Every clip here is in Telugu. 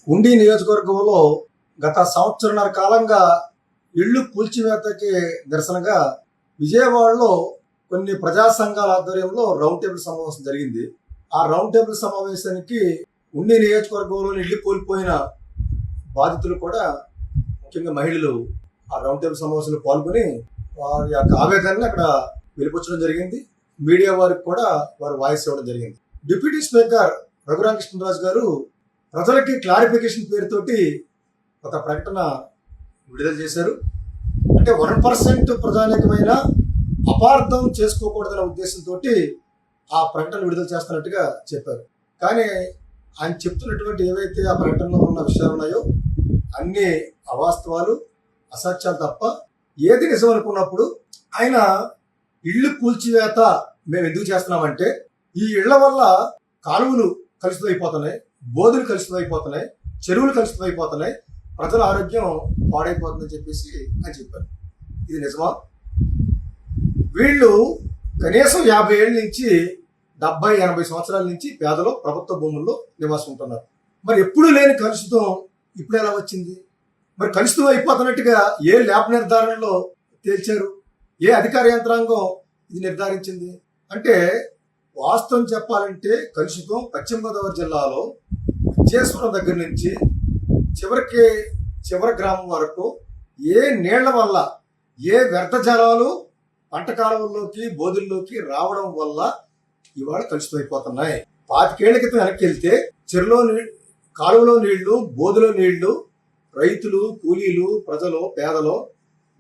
ఉండి నియోజకవర్గంలో గత సంవత్సరన్నర కాలంగా ఇళ్లు కూల్చివేతకి నిరసనగా విజయవాడలో కొన్ని ప్రజా సంఘాల ఆధ్వర్యంలో రౌండ్ టేబుల్ సమావేశం జరిగింది. ఆ రౌండ్ టేబుల్ సమావేశానికి ఉండి నియోజకవర్గంలోని ఇళ్లు కోల్పోయిన బాధితులు కూడా, ముఖ్యంగా మహిళలు, ఆ రౌండ్ టేబుల్ సమావేశంలో పాల్గొని వారి యొక్క ఆవేదనని అక్కడ వెలిపుచ్చడం జరిగింది. మీడియా వారికి కూడా వారు వాయిస్ ఇవ్వడం జరిగింది. డిప్యూటీ స్పీకర్ రఘురామకృష్ణరాజు గారు ప్రజలకి క్లారిఫికేషన్ పేరుతోటి ఒక ప్రకటన విడుదల చేశారు. అంటే 1% ప్రజానీకమైన అపార్థం చేసుకోకూడదనే ఉద్దేశంతో ఆ ప్రకటన విడుదల చేస్తున్నట్టుగా చెప్పారు. కానీ ఆయన చెప్తున్నటువంటి ఏవైతే ఆ ప్రకటనలో ఉన్న విషయాలు ఉన్నాయో అన్ని అవాస్తవాలు, అసత్యాలు తప్ప ఏది నిజం అనుకున్నప్పుడు ఆయన ఇళ్ళు కూల్చివేత మేము ఎందుకు చేస్తున్నామంటే ఈ ఇళ్ల వల్ల కాలువలు కలుషితమైపోతున్నాయి, బోధులు కలుషితమైపోతున్నాయి, చెరువులు కలుషితమైపోతున్నాయి, ప్రజల ఆరోగ్యం పాడైపోతుందని చెప్పేసి అని చెప్పారు. ఇది నిజమా? వీళ్ళు కనీసం 50 ఏళ్ళ నుంచి 70-80 సంవత్సరాల నుంచి పేదలు ప్రభుత్వ భూముల్లో నివాసం ఉంటున్నారు. మరి ఎప్పుడు లేని కలుషితం ఇప్పుడు ఎలా వచ్చింది? మరి కలుషితం అయిపోతున్నట్టుగా ఏ ల్యాబ్ నిర్ధారణలో తేల్చారు? ఏ అధికార యంత్రాంగం ఇది నిర్ధారించింది? అంటే వాస్తవం చెప్పాలంటే కలుషితం పశ్చిమ గోదావరి జిల్లాలో విజయేశ్వరం దగ్గర నుంచి చివరి గ్రామం వరకు ఏ నీళ్ల వల్ల, ఏ వ్యర్థ జలాలు పంట కాలువల్లోకి, బోధుల్లోకి రావడం వల్ల ఇవాళ కలుషితమైపోతున్నాయి. 25 ఏళ్ల క్రితం వెనక్కి వెళ్తే చెరువులో కాలువలో నీళ్లు, బోధులో నీళ్లు రైతులు, కూలీలు, ప్రజలు, పేదలు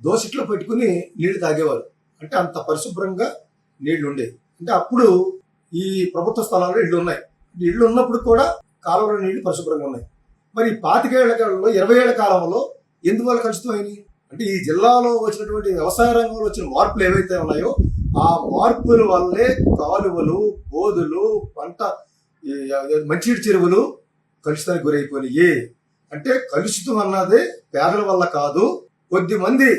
దోసిట్లో పెట్టుకుని నీళ్లు తాగేవారు. అంటే అంత పరిశుభ్రంగా నీళ్లు ఉండేవి. అంటే అప్పుడు ఈ ప్రభుత్వ స్థలాల్లో ఇళ్ళు ఉన్నాయి. ఇళ్ళు ఉన్నప్పుడు కూడా కాలువలో నీళ్లు పరిశుభ్రంగా ఉన్నాయి. మరి 25 ఏళ్ల కాలంలో, 20 ఏళ్ల కాలంలో ఎందువల్ల కలుషితమైనవి? అంటే ఈ జిల్లాలో వచ్చినటువంటి వ్యవసాయ రంగంలో వచ్చిన మార్పులు ఏవైతే ఉన్నాయో ఆ మార్పుల వల్లే కాలువలు, బోధులు, పంట మంచినీటి చెరువులు కలుషితానికి గురైపోయినాయి. అంటే కలుషితం అన్నది పేదల వల్ల కాదు, కొద్ది మంది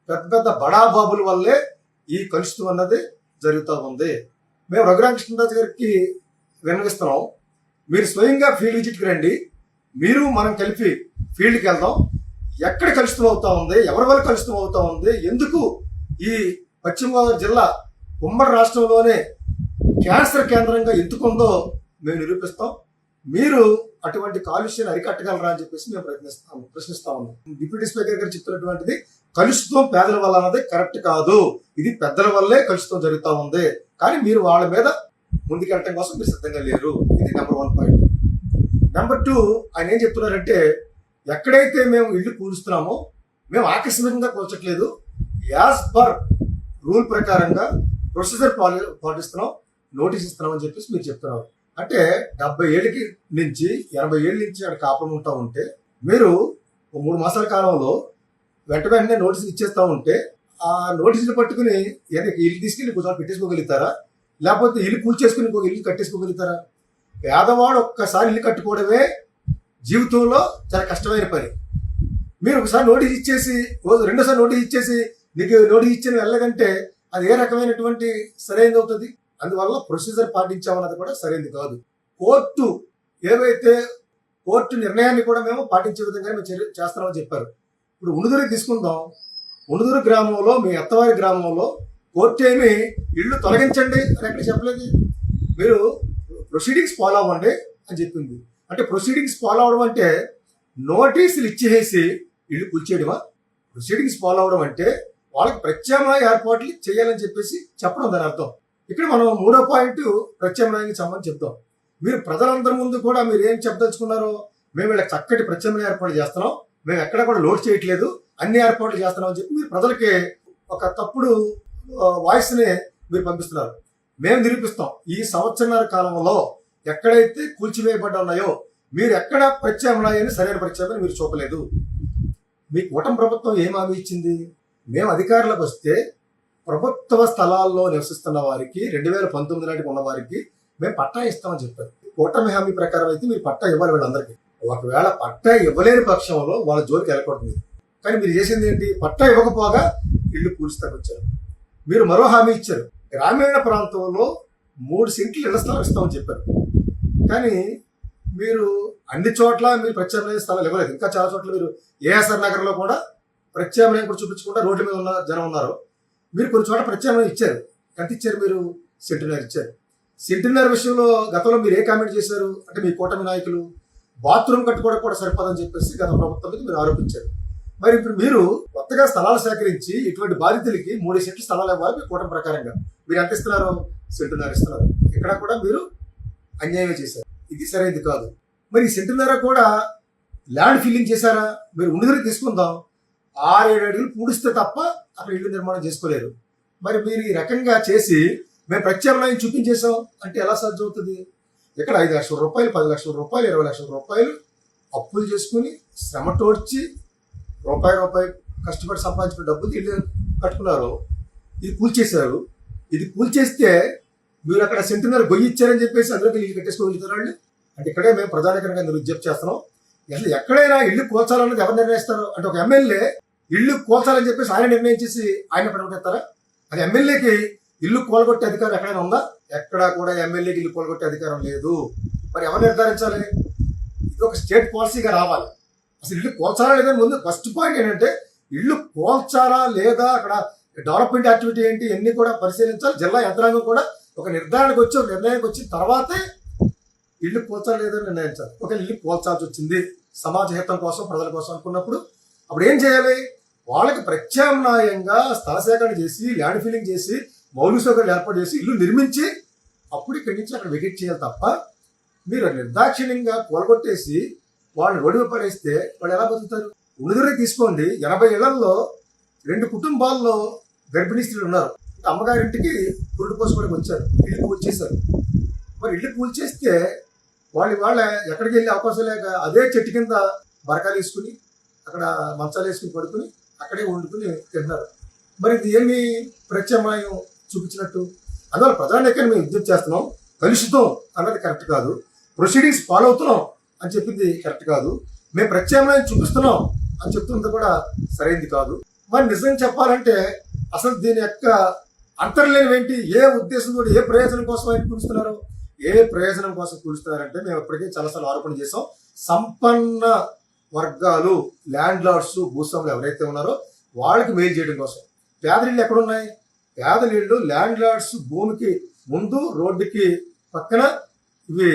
పెద్ద బడాబాబుల వల్లే ఈ కలుషితం అన్నది జరుగుతూ ఉంది. మేము రఘురామకృష్ణరాజు గారికి విన్నవిస్తున్నాం, మీరు స్వయంగా ఫీల్డ్ విజిట్కి రండి, మీరు మనం కలిపి ఫీల్డ్కి వెళ్దాం. ఎక్కడ కలుషితం అవుతా ఉంది, ఎవరి వల్ల కలుషితం అవుతా ఉంది, ఎందుకు ఈ పశ్చిమ గోదావరి జిల్లా ఉమ్మడి రాష్ట్రంలోనే క్యాన్సర్ కేంద్రంగా ఎందుకుందో మేము నిరూపిస్తాం. మీరు అటువంటి కాలుష్యాన్ని అరికట్టగలరా అని చెప్పేసి మేము ప్రశ్నిస్తా ఉన్నాం. డిప్యూటీ స్పీకర్ గారు చెప్తున్నటువంటిది కలుషితం పేదల వల్ల అన్నది కరెక్ట్ కాదు, ఇది పెద్దల వల్లే కలుషితం జరుగుతూ ఉంది. కానీ మీరు వాళ్ళ మీద ముందుకెళ్ళటం కోసం మీరు సిద్ధంగా లేరు. ఇది నెంబర్ 1 పాయింట్. నెంబర్ 2, ఆయన ఏం చెప్తున్నారంటే ఎక్కడైతే మేము ఇల్లు కూలుస్తున్నామో మేము ఆకస్మికంగా కూల్చట్లేదు, యాజ్ పర్ రూల్ ప్రకారంగా ప్రొసీజర్ పాటిస్తున్నాం, నోటీస్ ఇస్తున్నాం అని చెప్పేసి మీరు చెప్తున్నారు. అంటే 70 ఏళ్ళకి నుంచి 80 ఏళ్ళ నుంచి అక్కడ కాపురం ఉంటా ఉంటే మీరు 3 మాసాల కాలంలో వెంటనే నోటీసులు ఇచ్చేస్తా ఉంటే ఆ నోటీసులు పట్టుకుని ఇల్లు తీసుకెళ్ళి కొంచెం పెట్టేసుకోగలుగుతారా? లేకపోతే ఇల్లు కూల్చేసుకుని ఇంకొక ఇల్లు కట్టేసుకోగలుగుతారా? పేదవాడు ఒక్కసారి ఇల్లు కట్టుకోవడమే జీవితంలో చాలా కష్టమైన పని. మీరు ఒకసారి నోటీస్ ఇచ్చేసి రెండోసారి నోటీస్ ఇచ్చేసి నీకు నోటీస్ ఇచ్చిన వెళ్ళదంటే అది ఏ రకమైనటువంటి సరైనది అవుతుంది? అందువల్ల ప్రొసీజర్ పాటించామన్నది కూడా సరైనది కాదు. కోర్టు నిర్ణయాన్ని కూడా మేము పాటించే విధంగా మేము చేస్తామని చెప్పారు. ఇప్పుడు ఉణుదురు తీసుకుందాం. ఉణుదురు గ్రామంలో, మీ అత్తవారి గ్రామంలో కోర్టు ఏమి ఇళ్ళు తొలగించండి అని ఎక్కడ చెప్పలేదు. మీరు ప్రొసీడింగ్స్ ఫాలో అవ్వండి అని చెప్పింది. అంటే ప్రొసీడింగ్స్ ఫాలో అవడం అంటే నోటీసులు ఇచ్చేసి ఇళ్ళు కూల్చేయడమా? ప్రొసీడింగ్స్ ఫాలో అవడం అంటే వాళ్ళకి ప్రత్యామ్నాయ ఏర్పాట్లు చేయాలని చెప్పేసి చెప్పడం దాని అర్థం. ఇక్కడ మనం 3వ పాయింట్ ప్రత్యామ్నాయానికి సంబంధించి చెప్తాం. మీరు ప్రజలందరి ముందు కూడా మీరు ఏం చెప్పదలుచుకున్నారో, మేము వీళ్ళకి చక్కటి ప్రత్యామ్నాయ ఏర్పాట్లు చేస్తున్నాం, మేము ఎక్కడ కూడా లోడ్ చేయట్లేదు, అన్ని ఏర్పాట్లు చేస్తున్నాం అని చెప్పి మీరు ప్రజలకి ఒక తప్పుడు వాయిస్ని మీరు పంపిస్తున్నారు. మేము నిరూపిస్తాం, ఈ సంవత్సరాల కాలంలో ఎక్కడైతే కూల్చివేయబడ్డా ఉన్నాయో మీరు ఎక్కడ ప్రత్యామ్నాయాన్ని, సరైన ప్రత్యామ్నాయాన్ని మీరు చూపలేదు. మీకు కూటమి ప్రభుత్వం ఏం హామీ ఇచ్చింది? మేము అధికారులకు వస్తే ప్రభుత్వ స్థలాల్లో నివసిస్తున్న వారికి 2019 నాటికి ఉన్న వారికి మేము పట్టా ఇస్తామని చెప్పారు. కూటమి హామీ ప్రకారం అయితే మీరు పట్టా ఇవ్వాలి వీళ్ళందరికీ. ఒకవేళ పట్టా ఇవ్వలేని పక్షంలో వాళ్ళ జోలికి వెళ్ళకూడదు. కానీ మీరు చేసింది ఏంటి? పట్టా ఇవ్వకపోగా ఇళ్ళు కూల్చుతాకొచ్చారు. మీరు మరో హామీ ఇచ్చారు, గ్రామీణ ప్రాంతంలో 3 సెంట్లు ఇళ్ల స్థలం ఇస్తామని చెప్పారు. కానీ మీరు అన్ని చోట్ల మీరు ప్రత్యామ్నాయ స్థలాలు ఇవ్వలేదు. ఇంకా చాలా చోట్ల మీరు ఏఎస్ఆర్ నగర్లో కూడా ప్రత్యామ్నాయం కూడా చూపించకుండా రోడ్ల మీద ఉన్న జనం ఉన్నారు. మీరు కొన్ని చోట్ల ప్రత్యామ్నాయం ఇచ్చారు. ఎంత ఇచ్చారు? మీరు సెంటున్నర ఇచ్చారు. సెంటున్నర విషయంలో గతంలో మీరు ఏ కామెంట్ చేశారు అంటే మీ కూటమి నాయకులు బాత్రూమ్ కట్టుకోవడం కూడా సరిపోదని చెప్పేసి గత ప్రభుత్వం మీద మీరు ఆరోపించారు. మరి ఇప్పుడు మీరు కొత్తగా స్థలాలు సేకరించి ఇటువంటి బాధితులకి 3 సెంట్లు స్థలాలు ఇవ్వాలి మీ కూటమి ప్రకారంగా. మీరు ఎంత ఇస్తున్నారు? సెంటున్నర ఇస్తున్నారు. ఇక్కడ కూడా మీరు అన్యాయం చేశారు. ఇది సరైనది కాదు. మరి ఈ సెంటున్నర కూడా ల్యాండ్ ఫిల్లింగ్ చేశారా? మీరు ఉండిదరికి తీసుకుందాం 6-7 అడుగులు పూడిస్తే తప్ప అక్కడ ఇల్లు నిర్మాణం చేసుకోలేరు. మరి మీరు ఈ రకంగా చేసి మేము ప్రత్యామ్నాయం చూపించేసాం అంటే ఎలా సాధ్యం అవుతుంది? ఇక్కడ 5 లక్షల రూపాయలు, 10 లక్షల రూపాయలు, 20 లక్షల రూపాయలు అప్పులు చేసుకుని శ్రమ తోడ్చి రూపాయి కష్టపడి సంపాదించిన డబ్బులు ఇల్లు కట్టుకున్నారు. ఇది కూల్చేశారు. ఇది కూల్చేస్తే మీరు అక్కడ సెంటున్నర గొయ్యి ఇచ్చారని చెప్పేసి అందులోకి ఇల్లు కట్టేసుకోగలుగుతారండి. అంటే ఇక్కడే మేము ప్రధానికంగా విజ్ఞప్తి చేస్తున్నాం. అసలు ఎక్కడైనా ఇల్లు కూల్చాలన్నది ఎవరు నిర్ణయిస్తారు? అంటే ఒక ఎమ్మెల్యే ఇల్లు కూల్చాలని చెప్పేసి ఆయన నిర్ణయం చేసి ఆయన పడగొట్టేస్తారా? అది ఎమ్మెల్యేకి ఇల్లు కూలగొట్టే అధికారం ఎక్కడైనా ఉందా? ఎక్కడా కూడా ఎమ్మెల్యేకి ఇల్లు కూలగొట్టే అధికారం లేదు. మరి ఎవరు నిర్ధారించాలి? ఇది ఒక స్టేట్ పాలసీగా రావాలి. అసలు ఇల్లు కూల్చాలా లేదా ముందు ఫస్ట్ పాయింట్ ఏంటంటే ఇల్లు కూల్చాలా లేదా, అక్కడ డెవలప్మెంట్ యాక్టివిటీ ఏంటి, ఇవన్నీ కూడా పరిశీలించాలి. జిల్లా యంత్రాంగం కూడా ఒక నిర్ధారణకు వచ్చి ఒక నిర్ణయానికి వచ్చిన తర్వాతే ఇల్లు కూల్చాలి లేదని నిర్ణయించాలి. ఒక ఇల్లు కూల్చాల్సి వచ్చింది సమాజ హితం కోసం, ప్రజల కోసం అనుకున్నప్పుడు అప్పుడు ఏం చేయాలి? వాళ్ళకి ప్రత్యామ్నాయంగా స్థల సేకరణ చేసి ల్యాండ్ ఫిల్లింగ్ చేసి మౌలిక సౌకర్యాలు ఏర్పాటు చేసి ఇల్లు నిర్మించి అప్పుడు ఇక్కడి నుంచి అక్కడ వెకేట్ చేయాలి తప్ప మీరు నిర్దాక్షిణ్యంగా కూలగొట్టేసి వాళ్ళని రోడ్డు పడేస్తే వాళ్ళు ఎలా బతుకుతారు? ఉనిదురే తీసుకోండి. 80 ఏళ్లలో 2 కుటుంబాల్లో గర్భిణీ స్త్రీలు ఉన్నారు. అమ్మగారింటికి పురుడు పోసుకోవడానికి వచ్చారు, ఇల్లు కూల్చేశారు. మరి ఇల్లు కూల్చేస్తే వాళ్ళ ఎక్కడికి వెళ్ళే అవకాశం లేక అదే చెట్టు కింద బరకాలు వేసుకుని అక్కడ మంచాలు వేసుకుని పడుకుని అక్కడే వండుకుని తింటున్నారు. మరి ఇది ఏమి ప్రత్యామ్నాయం చూపించినట్టు? అందువల్ల ప్రజానేకాన్ని మేము విజ్ఞప్తి చేస్తున్నాం. కలుషితం అన్నది కరెక్ట్ కాదు. ప్రొసీడింగ్స్ ఫాలో అవుతున్నాం అని చెప్పింది కరెక్ట్ కాదు. మేము ప్రత్యామ్నాయం చూపిస్తున్నాం అని చెప్తున్నది కూడా సరైనది కాదు. మరి నిజంగా చెప్పాలంటే అసలు దీని యొక్క అంతర్లేని ఏంటి? ఏ ఉద్దేశంతో ఏ ప్రయోజనం కోసం ఆయన కూలుస్తున్నారు? ఏ ప్రయోజనం కోసం కూలుస్తున్నారంటే మేము ఇప్పటికే చాలాసార్లు ఆరోపణ చేసాం. సంపన్న వర్గాలు, ల్యాండ్ లార్డ్స్, భూస్వాములు ఎవరైతే ఉన్నారో వాళ్ళకి మేలు చేయడం కోసం. పేదరిళ్ళు ఎక్కడున్నాయి? పేదరిళ్ళు ల్యాండ్ లార్డ్స్ భూమికి ముందు రోడ్డుకి పక్కన ఇవి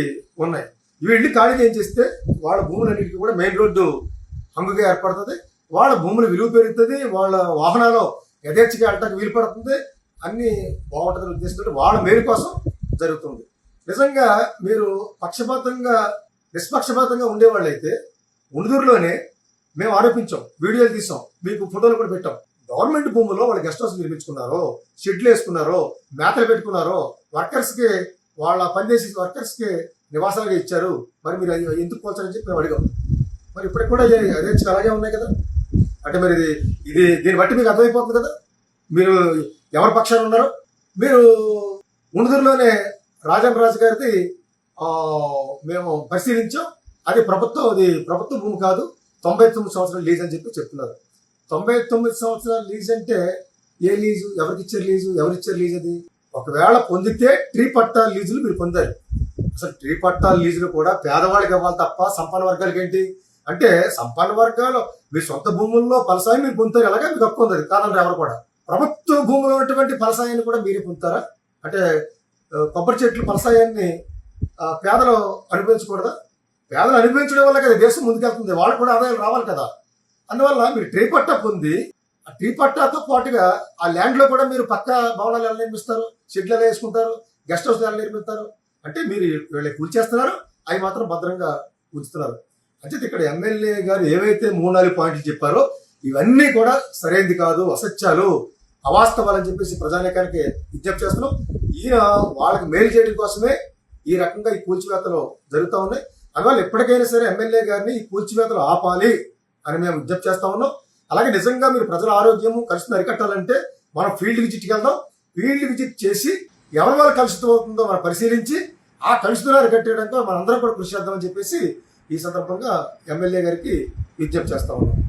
ఉన్నాయి. ఇవి ఇల్లు ఖాళీ ఏం చేస్తే వాళ్ళ భూములన్నిటికీ కూడా మెయిన్ రోడ్డు హంగుగా ఏర్పడుతుంది. వాళ్ళ భూములు విలువ పెరుగుతుంది. వాళ్ళ వాహనాలు యథేచ్ఛగా వెళ్ళటానికి వీలు పడుతుంది. అన్ని బాగుంటుందని ఉద్దేశంతో వాళ్ళ మేలు కోసం జరుగుతుంది. నిజంగా మీరు నిష్పక్షపాతంగా ఉండేవాళ్ళు అయితే ఉణుదూరులోనే మేము ఆరోపించాం, వీడియోలు తీసాం, మీకు ఫోటోలు కూడా పెట్టాం. గవర్నమెంట్ భూముల్లో వాళ్ళు గెస్ట్ హౌస్ నిర్మించుకున్నారో, షెడ్లు వేసుకున్నారో, మేతలు పెట్టుకున్నారో, వర్కర్స్కి వాళ్ళ పనిచేసే వర్కర్స్కి నివాసాలుగా ఇచ్చారు. మరి మీరు ఎందుకు పోల్చారని చెప్పి మేము అడిగాం. మరి ఇప్పటికి కూడా అదే అలాగే ఉన్నాయి కదా. అంటే మరి ఇది దీన్ని బట్టి మీకు అర్థమైపోతుంది కదా మీరు ఎవరి పక్షాన ఉన్నారో. మీరు ఉణుదూరులోనే రాజు గారిది మేము పరిశీలించాం. అది ప్రభుత్వ భూమి కాదు, 99 సంవత్సరాల లీజ్ అని చెప్పి చెప్తున్నారు. 99 సంవత్సరాల లీజ్ అంటే ఏ లీజు? ఎవరికి ఇచ్చారు లీజు? ఎవరిచ్చారు లీజ్? అది ఒకవేళ పొందితే ట్రీ పట్టా లీజులు మీరు పొందారు. అసలు ట్రీ పట్టా లీజులు కూడా పేదవాళ్ళకి ఇవ్వాలి తప్ప సంపన్న వర్గాలకి ఏంటి? అంటే సంపన్న వర్గాలు మీ సొంత భూముల్లో ఫలసాయం మీరు పొందుతారు. ఎలాగా మీకు హక్కు ఉంది, కాదంటారు ఎవరు కూడా. ప్రభుత్వ భూములో ఉన్నటువంటి ఫలసాయాన్ని కూడా మీరే పొందుతారా? అంటే కొబ్బరి చెట్లు ఫలసాయాన్ని పేదలు అనుభవించకూడదా? పేదలు అనుభవించడం వల్ల కదా దేశం ముందుకెళ్తుంది. వాళ్ళకు కూడా ఆదాయాలు రావాలి కదా. అందువల్ల మీరు ట్రీ పట్టా పొంది ఆ ట్రీ పట్టాతో పాటుగా ఆ ల్యాండ్ లో కూడా మీరు పక్క భవనాలు ఎలా నిర్మిస్తారు, షెడ్లు ఎలా వేసుకుంటారు, గెస్ట్ హౌస్ ఎలా నిర్మిస్తారు? అంటే మీరు వీళ్ళకి కూల్చేస్తున్నారు, అవి మాత్రం భద్రంగా ఉంచుతున్నారు. అంటే ఇక్కడ ఎమ్మెల్యే గారు ఏవైతే 3-4 పాయింట్లు చెప్పారో ఇవన్నీ కూడా సరైనది కాదు, అసత్యాలు, అవాస్తవాలని చెప్పేసి ప్రజానీకానికి విజ్ఞప్తి చేస్తున్నాం. ఈయన వాళ్ళకి మేలు చేయడం కోసమే ఈ రకంగా ఈ కూల్చివేతలు జరుగుతూ ఉన్నాయి. అందువల్ల ఎప్పటికైనా సరే ఎమ్మెల్యే గారిని ఈ కూల్చివేతలు ఆపాలి అని మేము విజ్ఞప్తి చేస్తా ఉన్నాం. అలాగే నిజంగా మీరు ప్రజల ఆరోగ్యము కలుషితం అరికట్టాలంటే మనం ఫీల్డ్ విజిట్కి వెళ్దాం. ఫీల్డ్ విజిట్ చేసి ఎవరి వల్ల కలుషితం అవుతుందో మనం పరిశీలించి ఆ కలుషితాలు అరికట్టేయడంతో మనందరం కూడా కృషి చేద్దామని చెప్పేసి ఈ సందర్భంగా ఎమ్మెల్యే గారికి విజ్ఞప్తి చేస్తా ఉన్నాం.